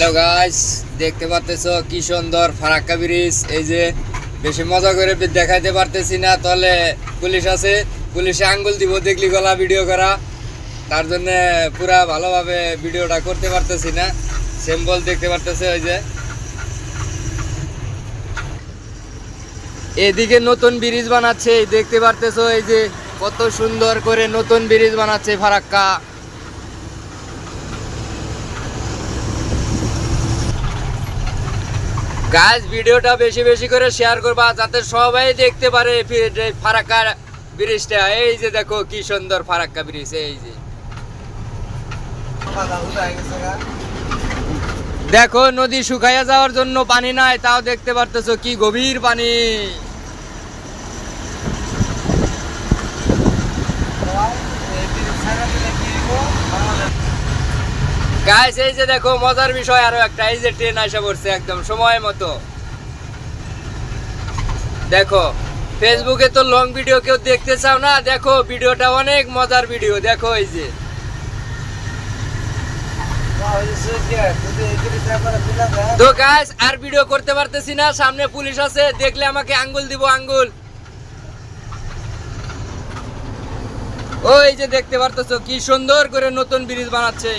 Hello guys, দেখতে পারতেছো কি সুন্দর ফারাক্কা ব্রিজ। এই যে বেশি মজা করে দেখাইতে পারতেছি না, তাহলে পুলিশ আছে, পুলিশে আঙ্গুল দিব দেখলি গলা ভিডিও করা, তার জন্য পুরা ভালোভাবে ভিডিওটা করতে পারতেছি না। সিম্বল দেখতে পারতেছে, ওই যে এদিকে নতুন ব্রিজ বানাচ্ছে, দেখতে পারতেছো এই যে কত সুন্দর করে নতুন ব্রিজ বানাচ্ছে ফারাক্কা। গাইস, ভিডিওটা বেশি বেশি করে শেয়ার করবা যাতে সবাই দেখতে পারে ফারাক্কা ব্রিজটা। এই যে দেখো কি সুন্দর ফারাক্কা ব্রিজ। এই যে দেখো নদী শুকাইয়া যাওয়ার জন্য পানি নাই, তাও দেখতে পারতেছো কি গভীর পানি। গাইস, এই যে দেখো মজার বিষয় আরো একটা, এই যে ট্রেন আসা পড়ছে একদম সময় মতো। দেখো ফেসবুকে তো লং ভিডিও কেউ দেখতে চাও না, দেখো ভিডিওটা অনেক মজার ভিডিও। দেখো এই যে তো গাইস, আর ভিডিও করতে পারতেছি না, সামনে পুলিশ আছে, দেখলে আমাকে আঙ্গুল দিব, আঙ্গুল। ওই যে দেখতে পারতেছো কি সুন্দর করে নতুন ব্রিজ বানাচ্ছে।